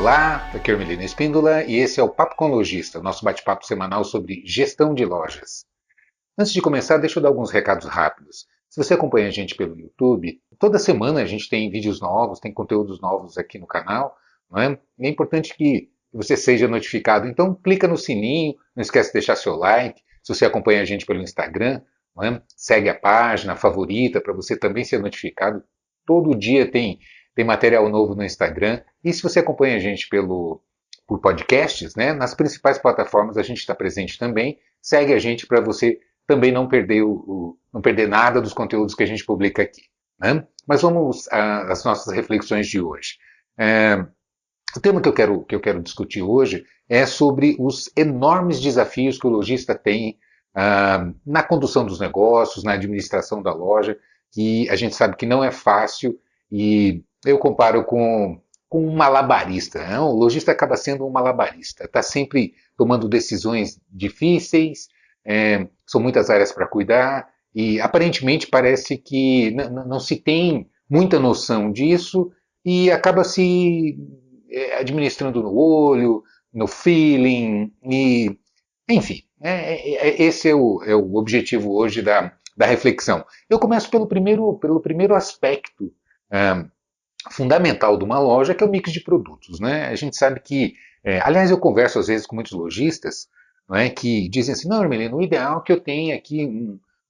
Olá, aqui é Hermelino Espíndola e esse é o Papo com Lojista, nosso bate-papo semanal sobre gestão de lojas. Antes de começar, deixa eu dar alguns recados rápidos. Se você acompanha a gente pelo YouTube, toda semana a gente tem vídeos novos, tem conteúdos novos aqui no canal, não é? E é importante que você seja notificado. Então, clica no sininho, não esquece de deixar seu like. Se você acompanha a gente pelo Instagram, não é? Segue a página, favorita, para você também ser notificado. Todo dia tem material novo no Instagram. E se você acompanha a gente por podcasts, né, nas principais plataformas a gente está presente também. Segue a gente para você também não perder, não perder nada dos conteúdos que a gente publica aqui. Né? Mas vamos às nossas reflexões de hoje. O tema que eu quero discutir hoje é sobre os enormes desafios que o lojista tem na condução dos negócios, na administração da loja, que a gente sabe que não é fácil e eu comparo com um malabarista. Né? O lojista acaba sendo um malabarista, está sempre tomando decisões difíceis, são muitas áreas para cuidar e aparentemente parece que não se tem muita noção disso e acaba se administrando no olho, no feeling, e, enfim, esse é o objetivo hoje da reflexão. Eu começo pelo primeiro aspecto fundamental de uma loja, que é o mix de produtos. Né? A gente sabe que, aliás, eu converso às vezes com muitos lojistas, não é, que dizem assim, não, Hermelino, o ideal é que eu tenha aqui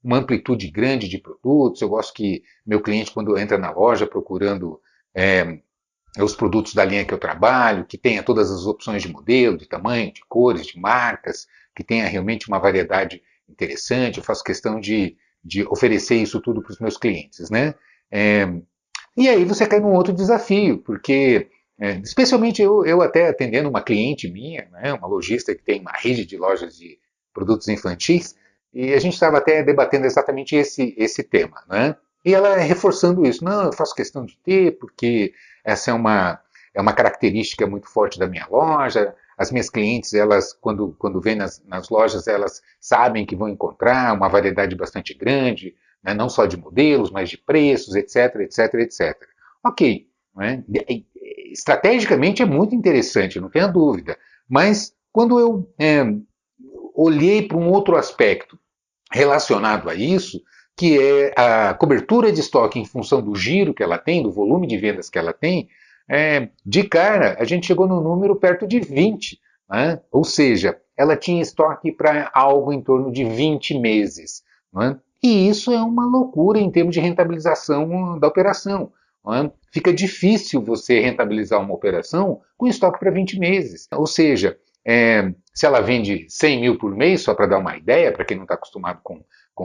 uma amplitude grande de produtos, eu gosto que meu cliente, quando entra na loja procurando os produtos da linha que eu trabalho, que tenha todas as opções de modelo, de tamanho, de cores, de marcas, que tenha realmente uma variedade interessante, eu faço questão de oferecer isso tudo para os meus clientes. Né? E aí você cai num outro desafio, porque, especialmente eu até atendendo uma cliente minha, né, uma lojista que tem uma rede de lojas de produtos infantis, e a gente estava até debatendo exatamente esse tema. Né? E ela reforçando isso, não, eu faço questão de ter, porque essa é uma característica muito forte da minha loja, as minhas clientes, elas, quando vêm nas lojas, elas sabem que vão encontrar uma variedade bastante grande, né, não só de modelos, mas de preços, etc, etc, etc. Ok, né, estrategicamente é muito interessante, não tenha dúvida, mas quando eu olhei para um outro aspecto relacionado a isso, que é a cobertura de estoque em função do giro que ela tem, do volume de vendas que ela tem, de cara a gente chegou no número perto de 20, né? Ou seja, ela tinha estoque para algo em torno de 20 meses. Né? E isso é uma loucura em termos de rentabilização da operação. Né? Fica difícil você rentabilizar uma operação com estoque para 20 meses. Ou seja, se ela vende 100 mil por mês, só para dar uma ideia, para quem não está acostumado com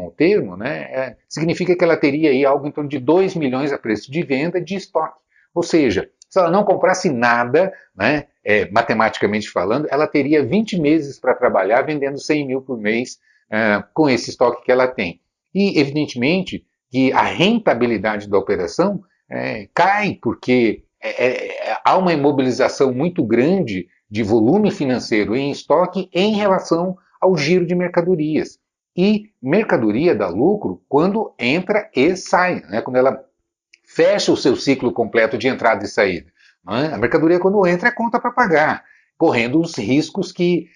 o termo, né, significa que ela teria aí algo em torno de 2 milhões a preço de venda de estoque. Ou seja, se ela não comprasse nada, né, matematicamente falando, ela teria 20 meses para trabalhar vendendo 100 mil por mês com esse estoque que ela tem. E, evidentemente, que a rentabilidade da operação cai, porque há uma imobilização muito grande de volume financeiro em estoque em relação ao giro de mercadorias. E mercadoria dá lucro quando entra e sai, né? Quando ela fecha o seu ciclo completo de entrada e saída. Né? A mercadoria, quando entra, é conta para pagar, correndo os riscos que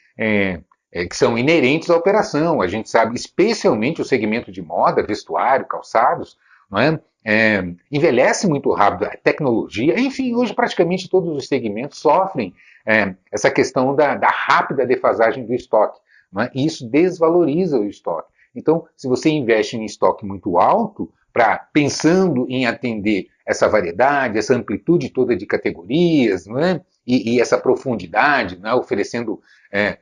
são inerentes à operação. A gente sabe, especialmente o segmento de moda, vestuário, calçados, não é? Envelhece muito rápido, a tecnologia, enfim, hoje praticamente todos os segmentos sofrem essa questão da rápida defasagem do estoque. Não é? E isso desvaloriza o estoque. Então, se você investe em estoque muito alto, pensando em atender essa variedade, essa amplitude toda de categorias, não é? E essa profundidade, não é? Oferecendo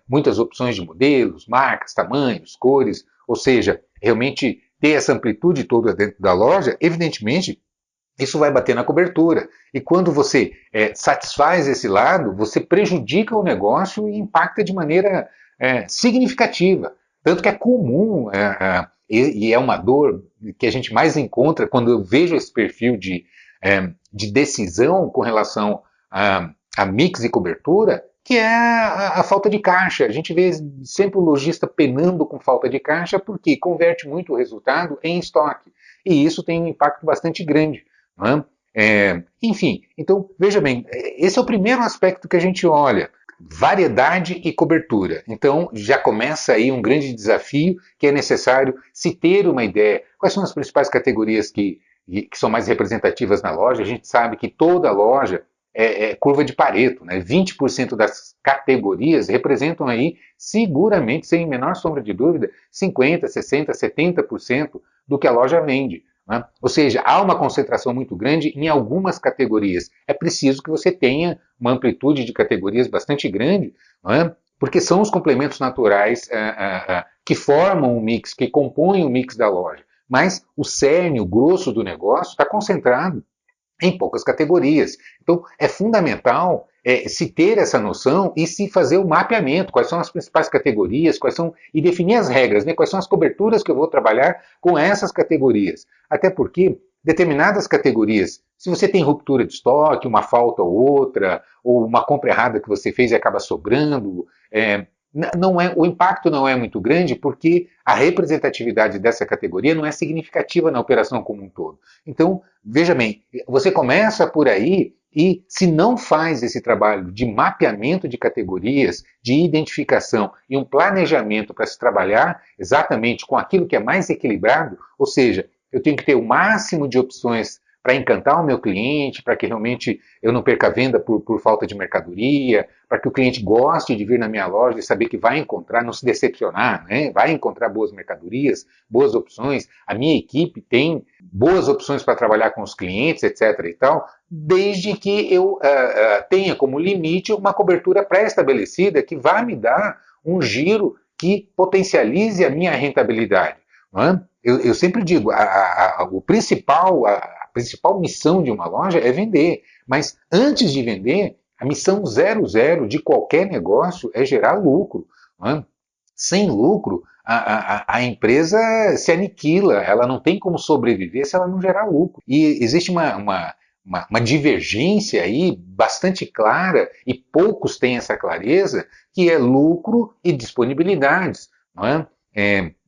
muitas opções de modelos, marcas, tamanhos, cores, ou seja, realmente ter essa amplitude toda dentro da loja, evidentemente, isso vai bater na cobertura. E quando você satisfaz esse lado, você prejudica o negócio e impacta de maneira significativa. Tanto que é comum, e é uma dor que a gente mais encontra quando eu vejo esse perfil de decisão com relação a mix e cobertura, que é a falta de caixa. A gente vê sempre o lojista penando com falta de caixa porque converte muito o resultado em estoque. E isso tem um impacto bastante grande. Não Enfim, então, veja bem, esse é o primeiro aspecto que a gente olha. Variedade e cobertura. Então, já começa aí um grande desafio que é necessário se ter uma ideia. Quais são as principais categorias que são mais representativas na loja? A gente sabe que toda loja é curva de Pareto, né? 20% das categorias representam aí, seguramente, sem menor sombra de dúvida, 50%, 60%, 70% do que a loja vende. Né? Ou seja, há uma concentração muito grande em algumas categorias. É preciso que você tenha uma amplitude de categorias bastante grande, né? Porque são os complementos naturais que formam o mix, que compõem o mix da loja. Mas o cerne, o grosso do negócio está concentrado em poucas categorias. Então, é fundamental se ter essa noção e se fazer o mapeamento, quais são as principais categorias, e definir as regras, né, quais são as coberturas que eu vou trabalhar com essas categorias. Até porque determinadas categorias, se você tem ruptura de estoque, uma falta ou outra, ou uma compra errada que você fez e acaba sobrando, o impacto não é muito grande porque a representatividade dessa categoria não é significativa na operação como um todo. Então, veja bem, você começa por aí e se não faz esse trabalho de mapeamento de categorias, de identificação e um planejamento para se trabalhar exatamente com aquilo que é mais equilibrado, ou seja, eu tenho que ter o máximo de opções para encantar o meu cliente, para que realmente eu não perca a venda por falta de mercadoria, para que o cliente goste de vir na minha loja e saber que vai encontrar, não se decepcionar, né? Vai encontrar boas mercadorias, boas opções. A minha equipe tem boas opções para trabalhar com os clientes, etc. e tal, desde que eu tenha como limite uma cobertura pré-estabelecida que vá me dar um giro que potencialize a minha rentabilidade. Não é? Eu sempre digo, a principal missão de uma loja é vender, mas antes de vender, a missão 00 de qualquer negócio é gerar lucro. Não é? Sem lucro, a empresa se aniquila, ela não tem como sobreviver se ela não gerar lucro. E existe uma divergência aí bastante clara, e poucos têm essa clareza, que é lucro e disponibilidades. Não é?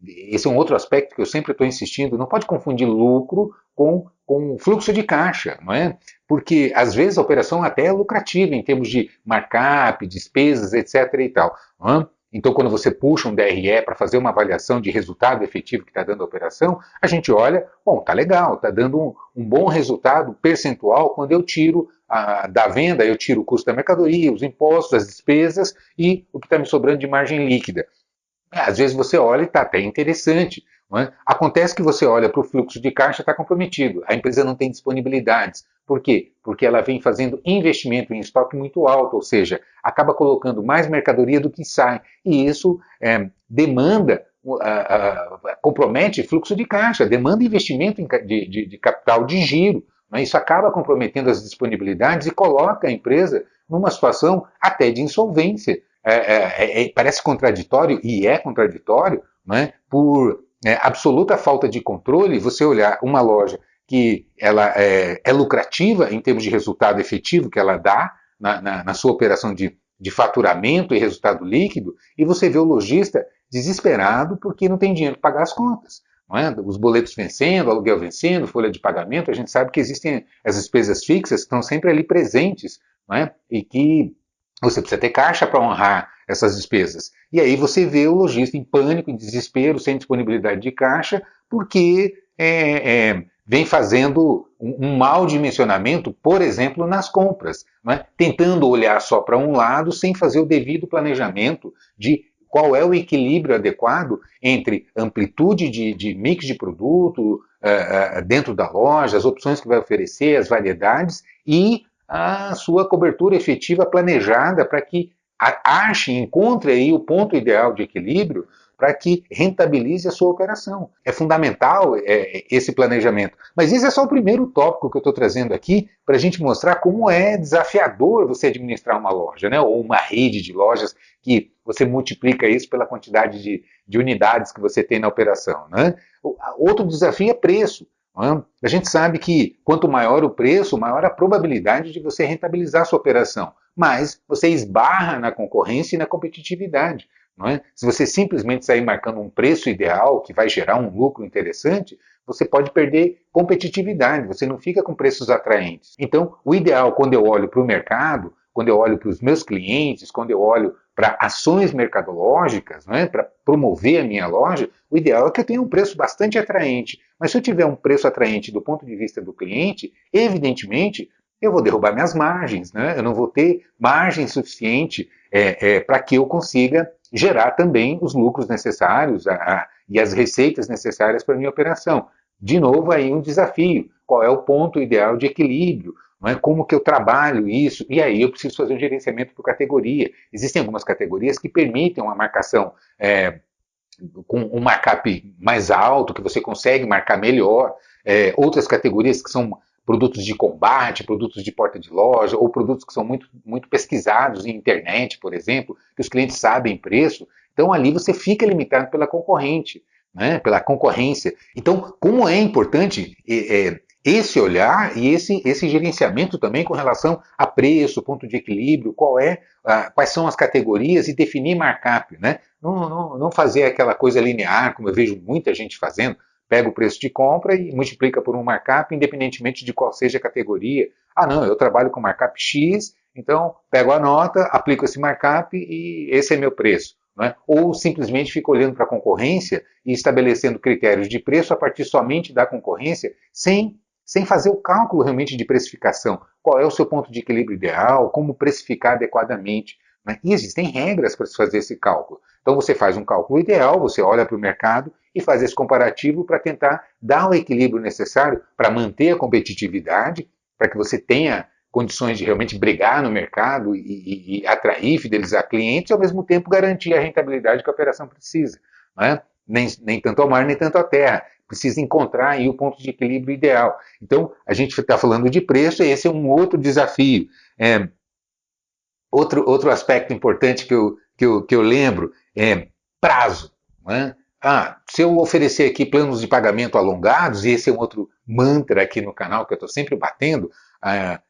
Esse é um outro aspecto que eu sempre estou insistindo, não pode confundir lucro com fluxo de caixa, não é? Porque às vezes a operação até é lucrativa em termos de markup, despesas, etc. e tal. Não é? Então, quando você puxa um DRE para fazer uma avaliação de resultado efetivo que está dando a operação, a gente olha, bom, tá legal, está dando um bom resultado percentual quando eu tiro da venda, eu tiro o custo da mercadoria, os impostos, as despesas e o que está me sobrando de margem líquida. Às vezes você olha e está até interessante. Não é? Acontece que você olha para o fluxo de caixa e está comprometido. A empresa não tem disponibilidades. Por quê? Porque ela vem fazendo investimento em estoque muito alto, ou seja, acaba colocando mais mercadoria do que sai. E isso demanda, compromete fluxo de caixa, demanda investimento de capital de giro. Não é? Isso acaba comprometendo as disponibilidades e coloca a empresa numa situação até de insolvência. Parece contraditório, e é contraditório, né, por absoluta falta de controle, você olhar uma loja que ela é lucrativa em termos de resultado efetivo que ela dá na sua operação de faturamento e resultado líquido, e você vê o lojista desesperado porque não tem dinheiro para pagar as contas. Não é? Os boletos vencendo, aluguel vencendo, folha de pagamento, a gente sabe que existem as despesas fixas que estão sempre ali presentes, não é? E que você precisa ter caixa para honrar essas despesas. E aí você vê o lojista em pânico, em desespero, sem disponibilidade de caixa, porque vem fazendo um mau dimensionamento, por exemplo, nas compras, né? Tentando olhar só para um lado sem fazer o devido planejamento de qual é o equilíbrio adequado entre amplitude de mix de produto dentro da loja, as opções que vai oferecer, as variedades e a sua cobertura efetiva planejada para que encontre aí o ponto ideal de equilíbrio para que rentabilize a sua operação. É fundamental esse planejamento. Mas esse é só o primeiro tópico que eu estou trazendo aqui para a gente mostrar como é desafiador você administrar uma loja, né? Ou uma rede de lojas que você multiplica isso pela quantidade de unidades que você tem na operação. Né? Outro desafio é preço. A gente sabe que quanto maior o preço, maior a probabilidade de você rentabilizar a sua operação. Mas você esbarra na concorrência e na competitividade. não é? Se você simplesmente sair marcando um preço ideal que vai gerar um lucro interessante, você pode perder competitividade, você não fica com preços atraentes. Então, o ideal, quando eu olho para o mercado, quando eu olho para os meus clientes, quando eu olho para ações mercadológicas, né, para promover a minha loja, o ideal é que eu tenha um preço bastante atraente. Mas se eu tiver um preço atraente do ponto de vista do cliente, evidentemente eu vou derrubar minhas margens, né? Eu não vou ter margem suficiente para que eu consiga gerar também os lucros necessários e as receitas necessárias para a minha operação. De novo, aí um desafio. Qual é o ponto ideal de equilíbrio? Não é? Como que eu trabalho isso? E aí eu preciso fazer um gerenciamento por categoria. Existem algumas categorias que permitem uma marcação com um markup mais alto, que você consegue marcar melhor. Outras categorias que são produtos de combate, produtos de porta de loja, ou produtos que são muito pesquisados em internet, por exemplo, que os clientes sabem preço. Então ali você fica limitado pela concorrente, né, pela concorrência. Então, como é importante esse olhar e esse gerenciamento também com relação a preço, ponto de equilíbrio, quais são as categorias e definir markup, né? Não fazer aquela coisa linear, como eu vejo muita gente fazendo, pega o preço de compra e multiplica por um markup, independentemente de qual seja a categoria. Ah, não, eu trabalho com markup X, então pego a nota, aplico esse markup e esse é meu preço. Né? Ou simplesmente fico olhando para a concorrência e estabelecendo critérios de preço a partir somente da concorrência, sem fazer o cálculo realmente de precificação. Qual é o seu ponto de equilíbrio ideal, como precificar adequadamente. Né? E existem regras para se fazer esse cálculo. Então você faz um cálculo ideal, você olha para o mercado e faz esse comparativo para tentar dar o equilíbrio necessário para manter a competitividade, para que você tenha condições de realmente brigar no mercado e atrair, fidelizar clientes e ao mesmo tempo garantir a rentabilidade que a operação precisa. Não é? Nem tanto ao mar, nem tanto à terra. Precisa encontrar aí o ponto de equilíbrio ideal. Então, a gente está falando de preço, e esse é um outro desafio. Outro aspecto importante que eu lembro é prazo. Né? Se eu oferecer aqui planos de pagamento alongados, e esse é um outro mantra aqui no canal que eu estou sempre batendo,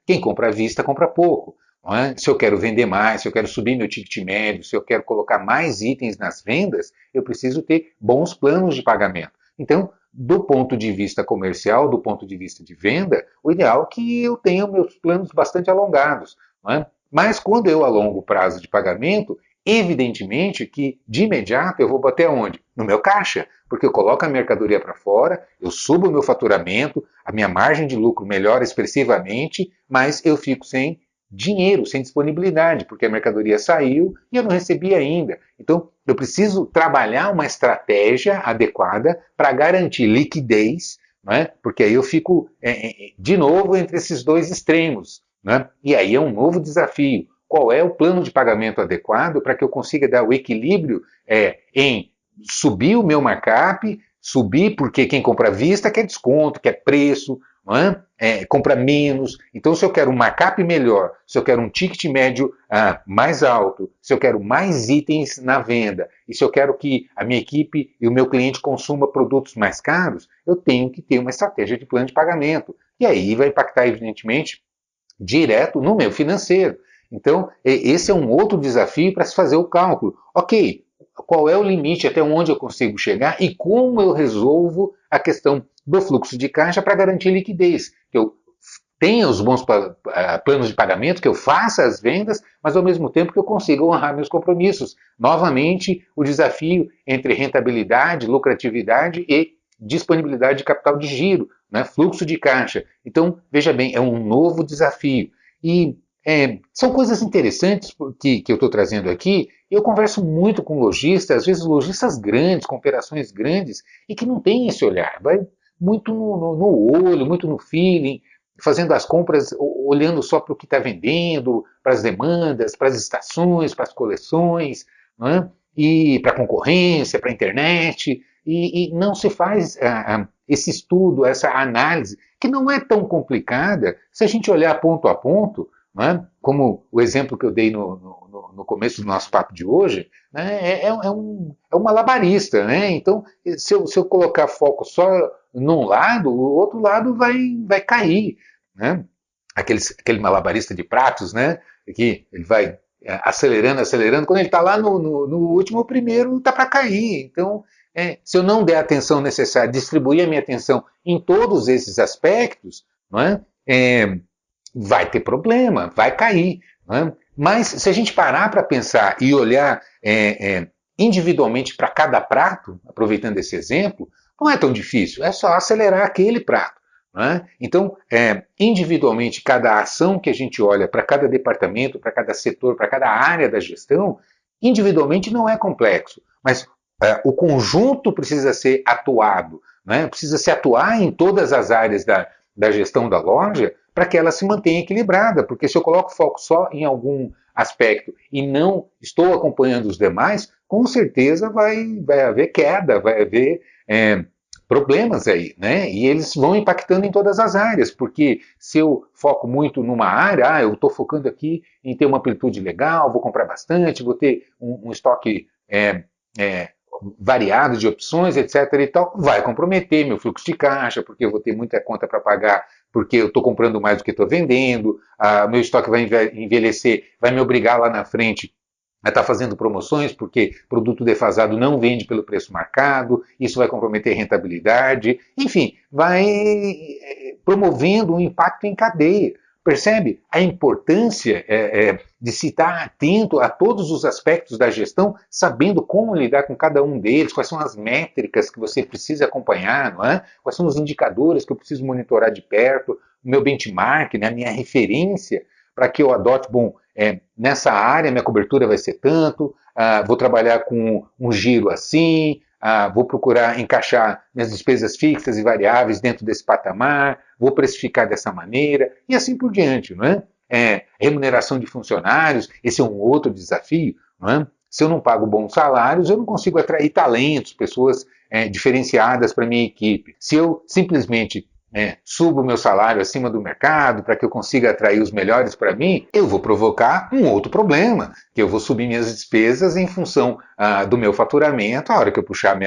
quem compra à vista compra pouco. Não é? Se eu quero vender mais, se eu quero subir meu ticket médio, se eu quero colocar mais itens nas vendas, eu preciso ter bons planos de pagamento. Então, do ponto de vista comercial, do ponto de vista de venda, o ideal é que eu tenha meus planos bastante alongados. Não é? Mas quando eu alongo o prazo de pagamento, evidentemente que de imediato eu vou bater onde? No meu caixa, porque eu coloco a mercadoria para fora, eu subo o meu faturamento, a minha margem de lucro melhora expressivamente, mas eu fico sem dinheiro, sem disponibilidade, porque a mercadoria saiu e eu não recebi ainda. Então, eu preciso trabalhar uma estratégia adequada para garantir liquidez, né? Porque aí eu fico, de novo, entre esses dois extremos. Né? E aí é um novo desafio. Qual é o plano de pagamento adequado para que eu consiga dar o equilíbrio em subir o meu markup, subir porque quem compra à vista quer desconto, quer preço, não é? Compra menos. Então, se eu quero um markup melhor, se eu quero um ticket médio mais alto, se eu quero mais itens na venda, e se eu quero que a minha equipe e o meu cliente consuma produtos mais caros, eu tenho que ter uma estratégia de plano de pagamento. E aí vai impactar, evidentemente, direto no meu financeiro. Então, esse é um outro desafio para se fazer o cálculo. Ok, qual é o limite até onde eu consigo chegar e como eu resolvo a questão do fluxo de caixa para garantir liquidez. Que eu tenha os bons planos de pagamento, que eu faça as vendas, mas ao mesmo tempo que eu consiga honrar meus compromissos. Novamente, o desafio entre rentabilidade, lucratividade e disponibilidade de capital de giro, né? Fluxo de caixa. Então, veja bem, é um novo desafio. E são coisas interessantes que eu estou trazendo aqui. Eu converso muito com lojistas, às vezes lojistas grandes, com operações grandes, e que não têm esse olhar. Vai muito no olho, muito no feeling, fazendo as compras, olhando só para o que está vendendo, para as demandas, para as estações, para as coleções, não é? E para a concorrência, para a internet, e não se faz esse estudo, essa análise, que não é tão complicada se a gente olhar ponto a ponto, não é? Como o exemplo que eu dei no começo do nosso papo de hoje, né? É um malabarista. Né? Então, se eu colocar foco só num lado, o outro lado vai cair. Né? Aquele malabarista de pratos, né? Que ele vai acelerando, acelerando, quando ele está lá no último, o primeiro está para cair. Então, se eu não der a atenção necessária, distribuir a minha atenção em todos esses aspectos, não é? Vai ter problema, vai cair. Não é? Mas se a gente parar para pensar e olhar individualmente para cada prato, aproveitando esse exemplo, não é tão difícil, é só acelerar aquele prato. Né? Então, individualmente, cada ação que a gente olha para cada departamento, para cada setor, para cada área da gestão, individualmente não é complexo, mas o conjunto precisa ser atuado, né? Precisa se atuar em todas as áreas da gestão da loja para que ela se mantenha equilibrada, porque se eu coloco foco só em algum aspecto e não estou acompanhando os demais, com certeza vai haver queda, vai haver problemas aí, né? E eles vão impactando em todas as áreas, porque se eu foco muito numa área, eu estou focando aqui em ter uma amplitude legal, vou comprar bastante, vou ter um estoque variado de opções, etc. e tal, vai comprometer meu fluxo de caixa, porque eu vou ter muita conta para pagar, porque eu estou comprando mais do que estou vendendo, meu estoque vai envelhecer, vai me obrigar lá na frente a estar fazendo promoções, porque produto defasado não vende pelo preço marcado, isso vai comprometer a rentabilidade, enfim, vai promovendo um impacto em cadeia. Percebe a importância de se estar atento a todos os aspectos da gestão, sabendo como lidar com cada um deles, quais são as métricas que você precisa acompanhar, não é? Quais são os indicadores que eu preciso monitorar de perto, o meu benchmark, né, a minha referência, para que eu adote, nessa área minha cobertura vai ser tanto, vou trabalhar com um giro assim, vou procurar encaixar minhas despesas fixas e variáveis dentro desse patamar, vou precificar dessa maneira, e assim por diante, não é? Remuneração de funcionários, esse é um outro desafio, não é? Se eu não pago bons salários, eu não consigo atrair talentos, pessoas diferenciadas para a minha equipe. Se eu simplesmente subo o meu salário acima do mercado para que eu consiga atrair os melhores para mim, eu vou provocar um outro problema, que eu vou subir minhas despesas em função do meu faturamento. A hora que eu puxar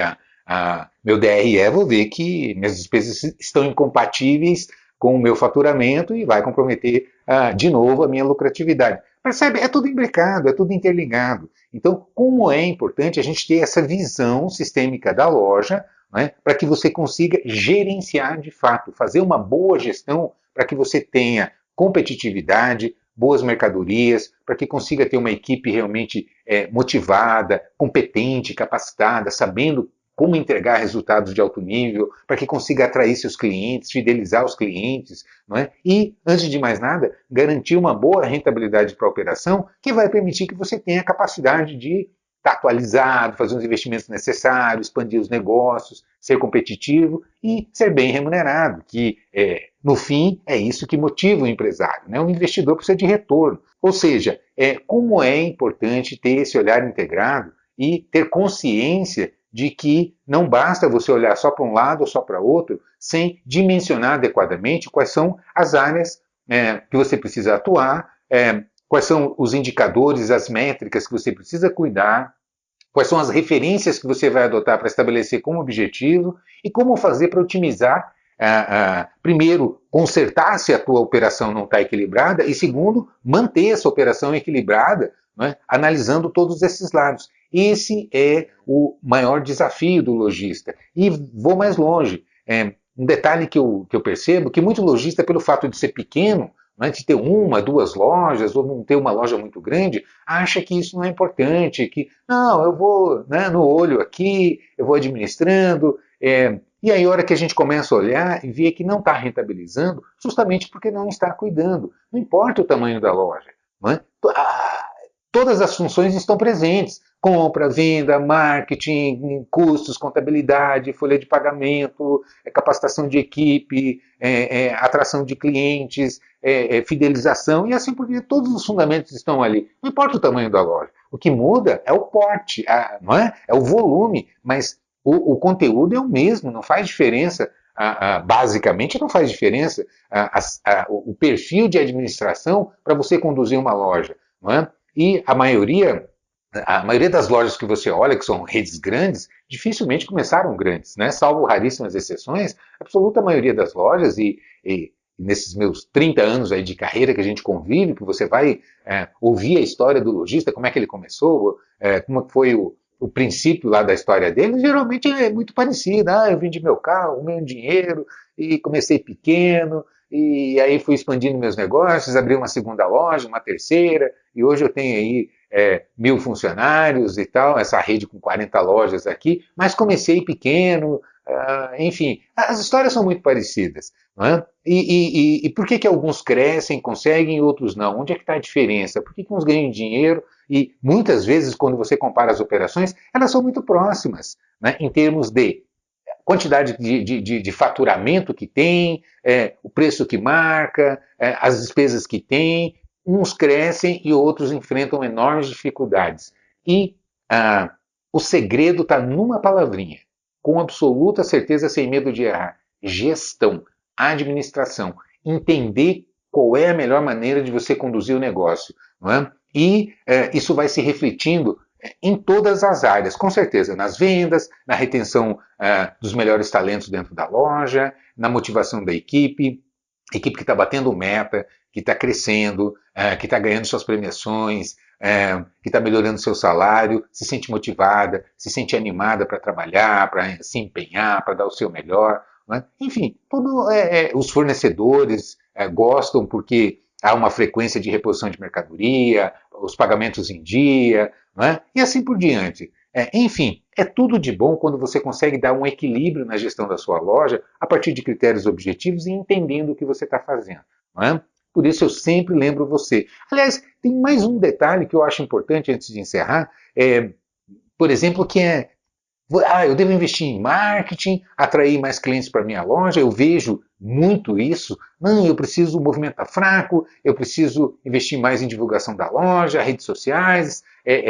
meu DRE, vou ver que minhas despesas estão incompatíveis com o meu faturamento e vai comprometer de novo a minha lucratividade. Percebe? É tudo imbricado, é tudo interligado. Então, como é importante a gente ter essa visão sistêmica da loja, né, para que você consiga gerenciar de fato, fazer uma boa gestão para que você tenha competitividade, boas mercadorias, para que consiga ter uma equipe realmente motivada, competente, capacitada, sabendo como entregar resultados de alto nível, para que consiga atrair seus clientes, fidelizar os clientes, não é? E, antes de mais nada, garantir uma boa rentabilidade para a operação, que vai permitir que você tenha a capacidade de estar atualizado, fazer os investimentos necessários, expandir os negócios, ser competitivo e ser bem remunerado, que no fim é isso que motiva o empresário, né? O investidor precisa de retorno. Ou seja, como é importante ter esse olhar integrado e ter consciência de que não basta você olhar só para um lado ou só para outro, sem dimensionar adequadamente quais são as áreas que você precisa atuar, quais são os indicadores, as métricas que você precisa cuidar, quais são as referências que você vai adotar para estabelecer como objetivo e como fazer para otimizar, primeiro, consertar se a tua operação não está equilibrada e, segundo, manter essa operação equilibrada, né, analisando todos esses lados. Esse é o maior desafio do lojista. E vou mais longe. Um detalhe que eu percebo, que muito lojista, pelo fato de ser pequeno, né, de ter uma, duas lojas, ou não ter uma loja muito grande, acha que isso não é importante, que, não, eu vou no olho aqui, eu vou administrando, e aí a hora que a gente começa a olhar e vê que não está rentabilizando, justamente porque não está cuidando. Não importa o tamanho da loja, não é? Todas as funções estão presentes. Compra, venda, marketing, custos, contabilidade, folha de pagamento, capacitação de equipe, atração de clientes, fidelização e assim por diante. Todos os fundamentos estão ali. Não importa o tamanho da loja. O que muda é o porte, não é? É o volume, mas o conteúdo é o mesmo, não faz diferença. Basicamente não faz diferença o perfil de administração para você conduzir uma loja. Não é? E a maioria das lojas que você olha, que são redes grandes, dificilmente começaram grandes, né? Salvo raríssimas exceções, a absoluta maioria das lojas, e nesses meus 30 anos aí de carreira que a gente convive, que você vai ouvir a história do lojista, como é que ele começou, como foi o princípio lá da história dele, geralmente é muito parecido. Eu vendi meu carro, arrumei um dinheiro e comecei pequeno, e aí fui expandindo meus negócios, abri uma segunda loja, uma terceira, e hoje eu tenho aí 1.000 funcionários e tal, essa rede com 40 lojas aqui, mas comecei pequeno, enfim, as histórias são muito parecidas. Não é? E por que alguns crescem, conseguem e outros não? Onde é que está a diferença? Por que uns ganham dinheiro e muitas vezes, quando você compara as operações, elas são muito próximas, né, em termos de quantidade de faturamento que tem, o preço que marca, as despesas que tem. Uns crescem e outros enfrentam enormes dificuldades. E o segredo está numa palavrinha, com absoluta certeza, sem medo de errar: gestão, administração. Entender qual é a melhor maneira de você conduzir o negócio. Não é? E isso vai se refletindo em todas as áreas, com certeza, nas vendas, na retenção dos melhores talentos dentro da loja, na motivação da equipe que está batendo meta, que está crescendo, que está ganhando suas premiações, que está melhorando seu salário, se sente motivada, se sente animada para trabalhar, para se empenhar, para dar o seu melhor. Né? Enfim, os fornecedores gostam porque há uma frequência de reposição de mercadoria, os pagamentos em dia, né? E assim por diante. Enfim, é tudo de bom quando você consegue dar um equilíbrio na gestão da sua loja a partir de critérios objetivos e entendendo o que você está fazendo. Não é? Por isso eu sempre lembro você. Aliás, tem mais um detalhe que eu acho importante antes de encerrar, por exemplo, que eu devo investir em marketing, atrair mais clientes para minha loja, eu vejo muito isso. Não, eu preciso, o movimento está fraco, eu preciso investir mais em divulgação da loja, redes sociais,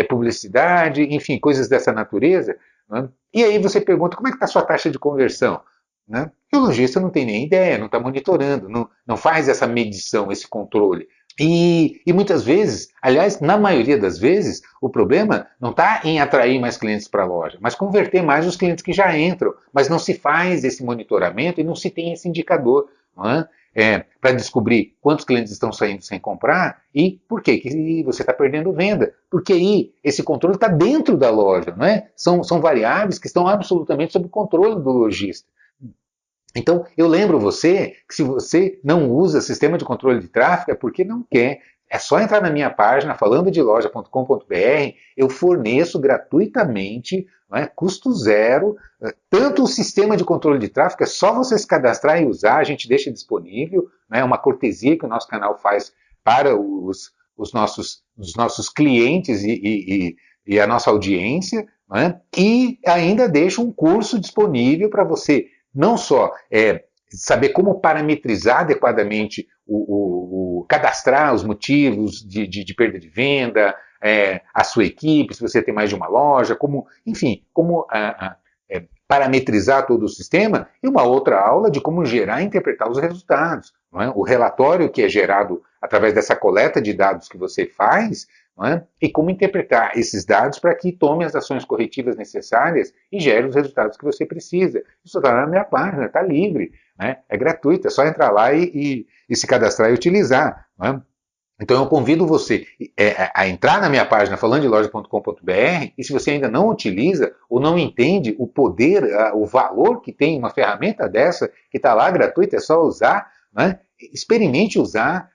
publicidade, enfim, coisas dessa natureza. Né? E aí você pergunta, como é que está a sua taxa de conversão? Né? E o lojista não tem nem ideia, não está monitorando, não faz essa medição, esse controle. E muitas vezes, aliás, na maioria das vezes, o problema não está em atrair mais clientes para a loja, mas converter mais os clientes que já entram. Mas não se faz esse monitoramento e não se tem esse indicador para descobrir quantos clientes estão saindo sem comprar e por que você está perdendo venda. Porque aí esse controle está dentro da loja, não é? São variáveis que estão absolutamente sob o controle do lojista. Então, eu lembro você que se você não usa sistema de controle de tráfego é porque não quer. É só entrar na minha página, falandodeloja.com.br, eu forneço gratuitamente, custo zero, tanto o sistema de controle de tráfego, é só você se cadastrar e usar, a gente deixa disponível, é uma cortesia que o nosso canal faz para os nossos clientes e a nossa audiência, e ainda deixa um curso disponível para você não só saber como parametrizar adequadamente, cadastrar os motivos de perda de venda, a sua equipe, se você tem mais de uma loja, enfim, como parametrizar todo o sistema, e uma outra aula de como gerar e interpretar os resultados. Não é? O relatório que é gerado através dessa coleta de dados que você faz, e como interpretar esses dados para que tome as ações corretivas necessárias e gere os resultados que você precisa. Isso está na minha página, está livre, é gratuito, é só entrar lá e se cadastrar e utilizar. Então eu convido você a entrar na minha página falandodeloja.com.br e se você ainda não utiliza ou não entende o poder, o valor que tem uma ferramenta dessa, que está lá gratuita, é só usar, experimente usar.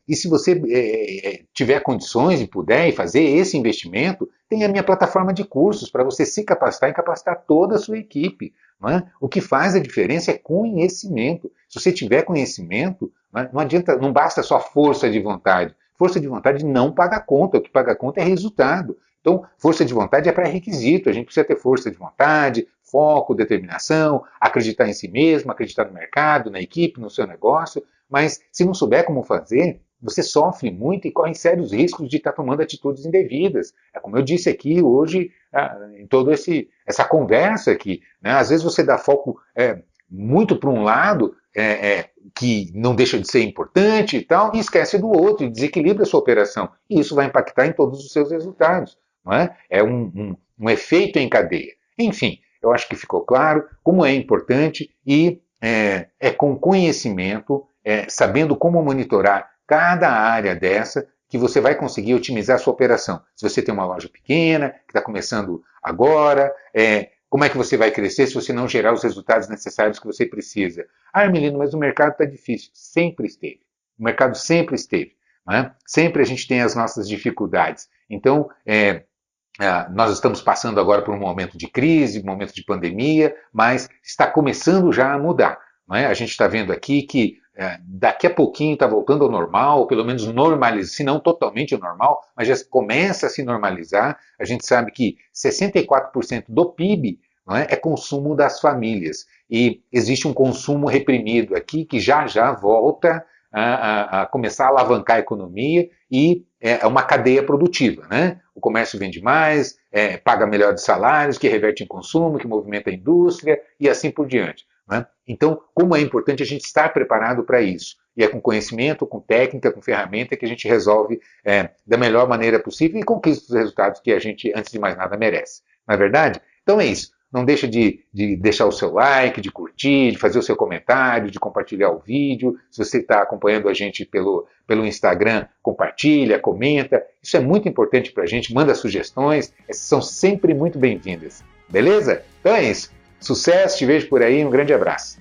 E se você tiver condições e puder e fazer esse investimento, tem a minha plataforma de cursos para você se capacitar e capacitar toda a sua equipe. O que faz a diferença é conhecimento. Se você tiver conhecimento, não adianta, não basta só força de vontade. Força de vontade não paga conta, o que paga conta é resultado. Então, força de vontade é pré-requisito, a gente precisa ter força de vontade, foco, determinação, acreditar em si mesmo, acreditar no mercado, na equipe, no seu negócio, mas se não souber como fazer, você sofre muito e corre sérios riscos de estar tomando atitudes indevidas. É como eu disse aqui hoje, em toda essa conversa aqui, às vezes você dá foco muito para um lado, que não deixa de ser importante e tal, e esquece do outro, e desequilibra a sua operação. E isso vai impactar em todos os seus resultados. Não é? É um efeito em cadeia. Enfim, eu acho que ficou claro como é importante e é com conhecimento, sabendo como monitorar cada área dessa, que você vai conseguir otimizar a sua operação. Se você tem uma loja pequena, que está começando agora, como é que você vai crescer se você não gerar os resultados necessários que você precisa? Ah, Melino, mas o mercado está difícil. Sempre esteve. O mercado sempre esteve. Né? Sempre a gente tem as nossas dificuldades. Então, nós estamos passando agora por um momento de crise, um momento de pandemia, mas está começando já a mudar. Não é? A gente está vendo aqui que daqui a pouquinho está voltando ao normal, ou pelo menos normalizar, se não totalmente ao normal, mas já começa a se normalizar. A gente sabe que 64% do PIB não é consumo das famílias. E existe um consumo reprimido aqui que já volta a começar a alavancar a economia e é uma cadeia produtiva. Né? O comércio vende mais, paga melhor de salários, que reverte em consumo, que movimenta a indústria e assim por diante. Né? Então, como é importante a gente estar preparado para isso? E é com conhecimento, com técnica, com ferramenta que a gente resolve da melhor maneira possível e conquista os resultados que a gente, antes de mais nada, merece. Não é verdade? Então é isso. Não deixa de deixar o seu like, de curtir, de fazer o seu comentário, de compartilhar o vídeo. Se você está acompanhando a gente pelo Instagram, compartilha, comenta. Isso é muito importante para a gente. Manda sugestões. Essas são sempre muito bem-vindas. Beleza? Então é isso. Sucesso, te vejo por aí. Um grande abraço.